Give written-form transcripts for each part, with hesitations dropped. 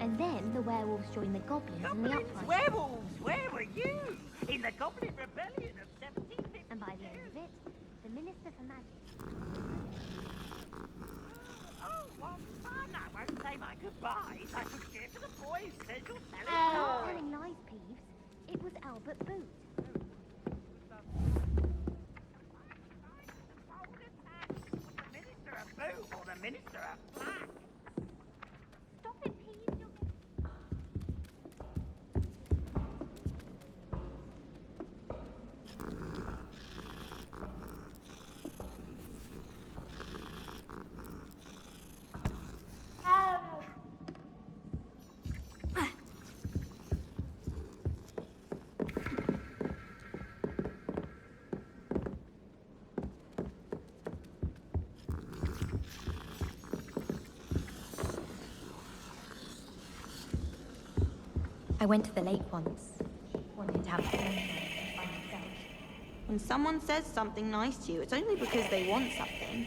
And then the werewolves joined the goblins in the uprising. Werewolves! Where were you? In the Goblin Rebellion of 1750. And by the end of it, the Minister for Magic. Oh, what fun! I won't say my goodbyes. I should give to the boys. Says you're telling Stop lies. telling lies, Peeves. It was Albert Boot. Was the Minister a boot or the Minister a black? Stop it, Peeves. You're... I went to the lake once. Wanted to have a friend by myself. When someone says something nice to you, it's only because they want something.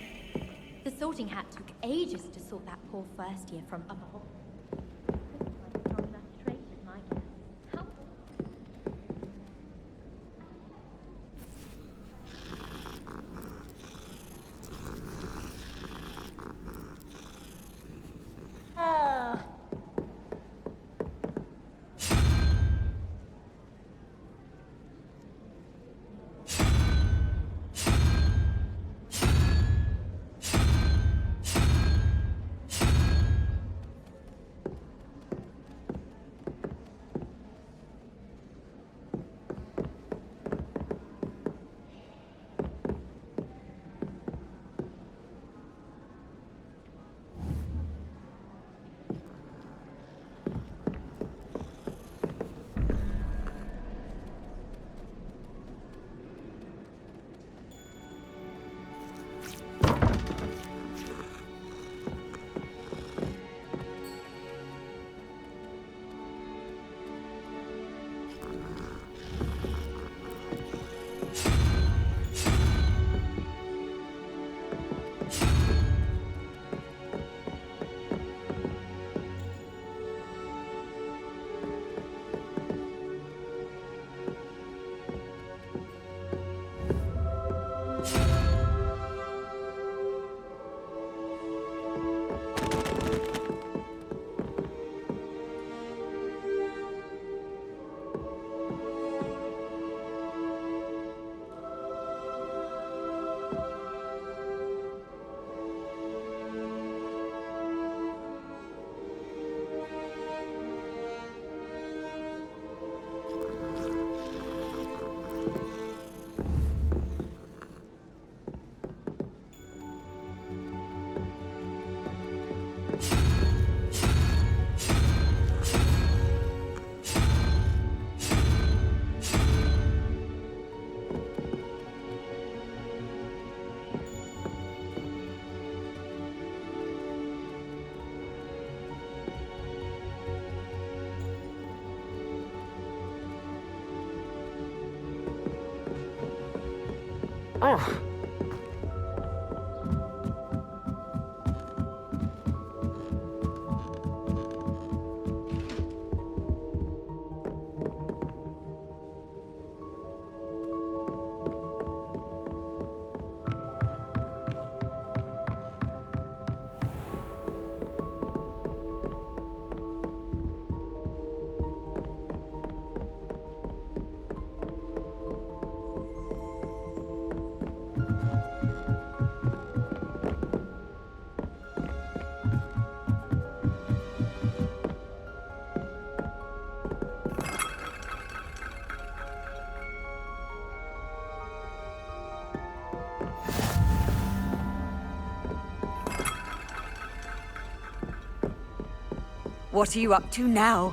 The sorting hat took ages to sort that poor first year from upper hole. Strong enough to trade with my guess. How? Oh. What are you up to now?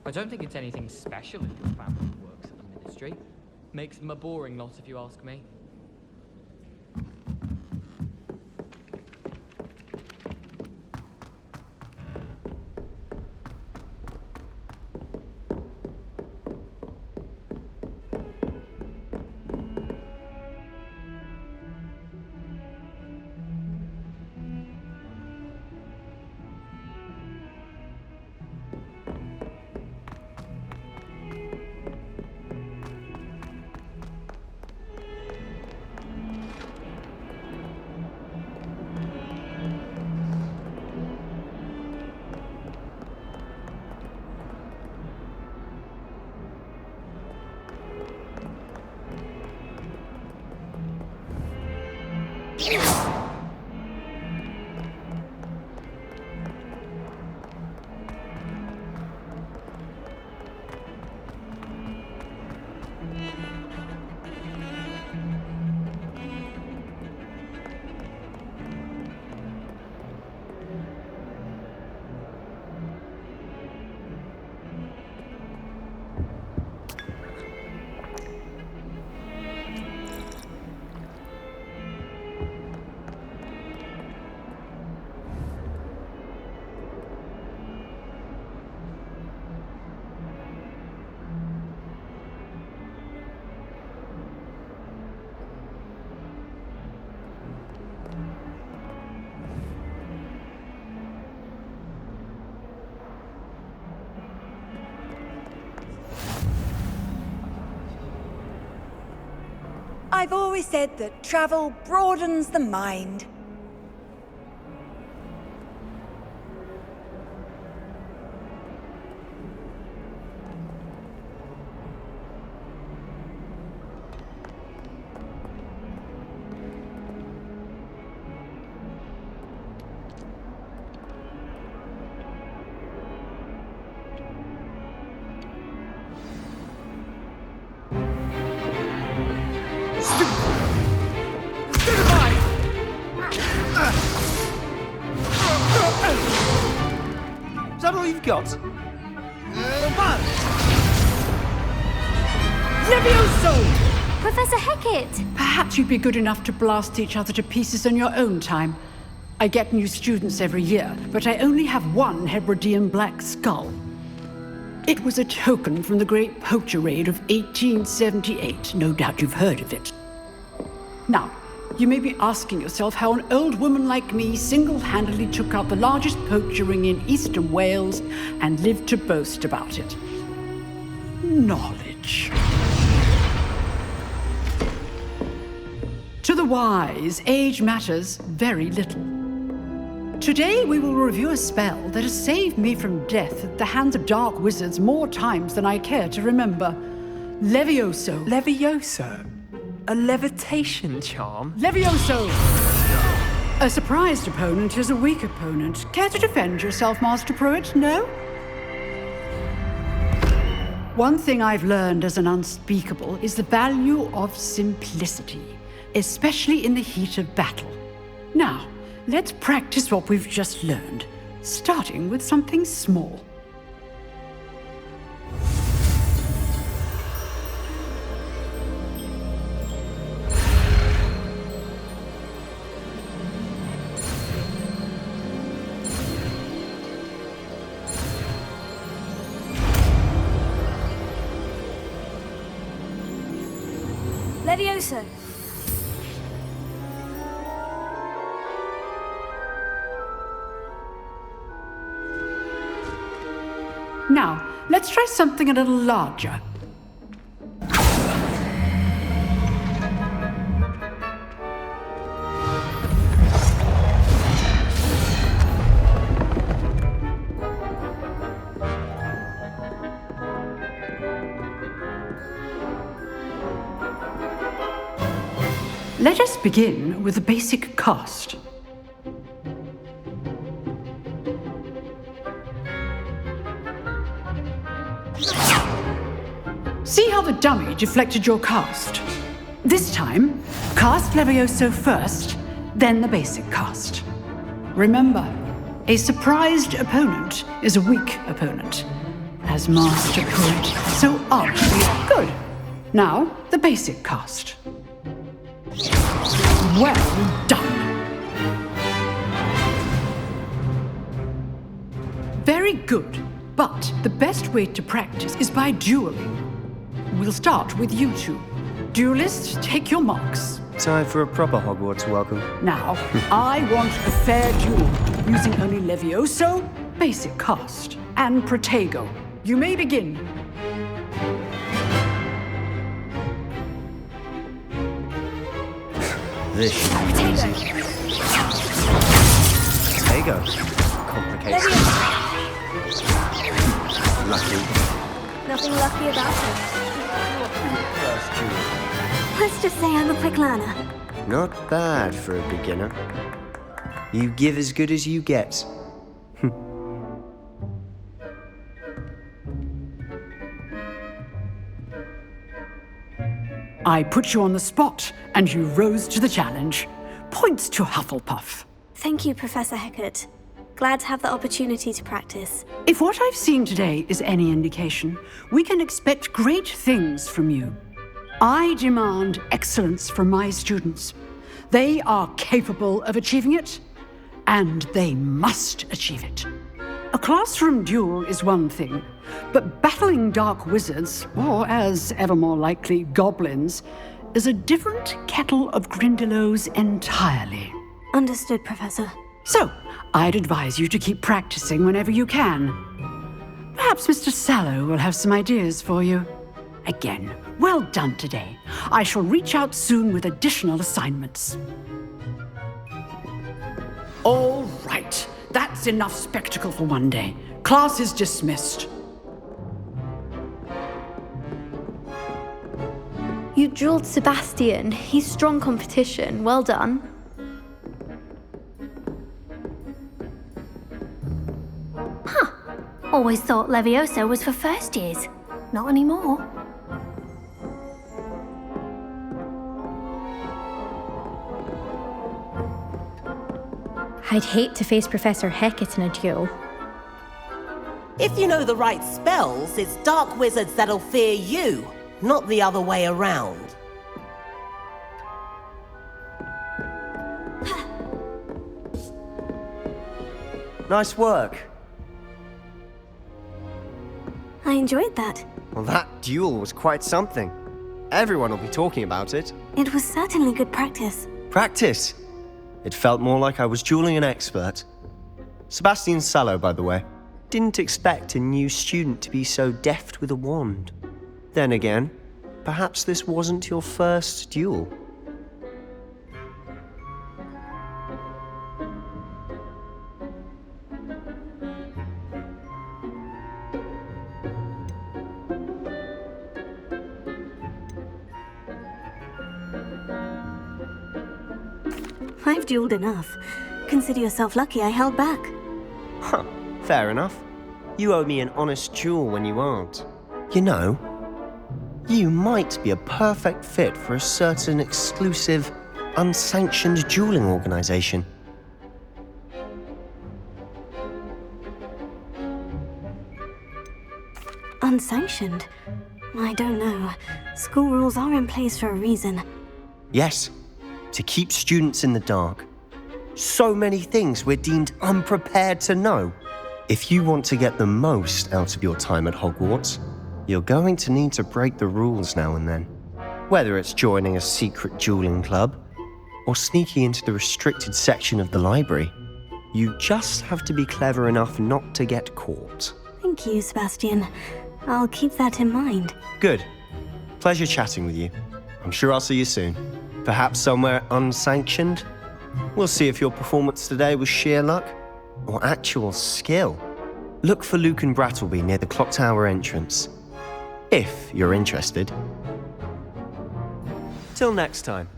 I don't think it's anything special if your family works at the ministry. Makes them a boring lot if you ask me. I've always said that travel broadens the mind. Is that all you've got? Levioso! Professor Hecat! Perhaps you'd be good enough to blast each other to pieces in your own time. I get new students every year, but I only have one Hebridean black skull. It was a token from the Great Poacher Raid of 1878. No doubt you've heard of it. Now, you may be asking yourself how an old woman like me single-handedly took out the largest poacher ring in eastern Wales and lived to boast about it. Knowledge. To the wise, age matters very little. Today we will review a spell that has saved me from death at the hands of dark wizards more times than I care to remember. Levioso. Levioso? A levitation charm? Levioso! A surprised opponent is a weak opponent. Care to defend yourself, Master Pruitt? No? One thing I've learned as an unspeakable is the value of simplicity, especially in the heat of battle. Now, let's practice what we've just learned, starting with something small. Levioso! Now, let's try something a little larger. Let us begin with the basic cast. See how the dummy deflected your cast? This time, cast Levioso first, then the basic cast. Remember, a surprised opponent is a weak opponent. has master current, so archly good. Now, the basic cast. Well done. Very good, but the best way to practice is by dueling. We'll start with you two. Duelists, take your marks. Time for a proper Hogwarts welcome. Now, I want a fair duel, using only Levioso, basic cast, and Protego. You may begin. This should be easy. Protego. Complicated. Lucky. Nothing lucky about it. First duel. Let's just say I'm a quick learner. Not bad for a beginner. You give as good as you get. I put you on the spot, and you rose to the challenge. Points to Hufflepuff. Thank you, Professor Hecat. Glad to have the opportunity to practice. If what I've seen today is any indication, we can expect great things from you. I demand excellence from my students. They are capable of achieving it, and they must achieve it. A classroom duel is one thing, but battling dark wizards, or as ever more likely, goblins, is a different kettle of Grindylows entirely. Understood, Professor. So, I'd advise you to keep practicing whenever you can. Perhaps Mr. Sallow will have some ideas for you. Again, well done today. I shall reach out soon with additional assignments. All right, that's enough spectacle for one day. Class is dismissed. You dueled Sebastian. He's strong competition. Well done. Huh. Always thought Levioso was for first years. Not anymore. I'd hate to face Professor Hecat in a duel. If you know the right spells, it's dark wizards that'll fear you, not the other way around. Nice work. I enjoyed that. Well, that duel was quite something. Everyone will be talking about it. It was certainly good practice. Practice. It felt more like I was dueling an expert. Sebastian Sallow, by the way. Didn't expect a new student to be so deft with a wand. Then again, perhaps this wasn't your first duel. I've dueled enough. Consider yourself lucky I held back. Huh, fair enough. You owe me an honest duel when you aren't. You know, you might be a perfect fit for a certain exclusive, unsanctioned dueling organization. Unsanctioned? I don't know. School rules are in place for a reason. Yes, to keep students in the dark. So many things we're deemed unprepared to know. If you want to get the most out of your time at Hogwarts, you're going to need to break the rules now and then. Whether it's joining a secret dueling club, or sneaking into the restricted section of the library, you just have to be clever enough not to get caught. Thank you, Sebastian. I'll keep that in mind. Good. Pleasure chatting with you. I'm sure I'll see you soon. Perhaps somewhere unsanctioned? We'll see if your performance today was sheer luck or actual skill. Look for Luke and Brattleby near the clock tower entrance, if you're interested. Till next time.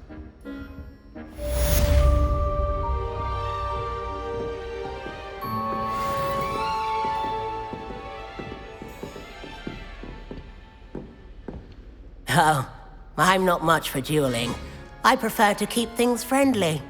Oh, I'm not much for dueling. I prefer to keep things friendly.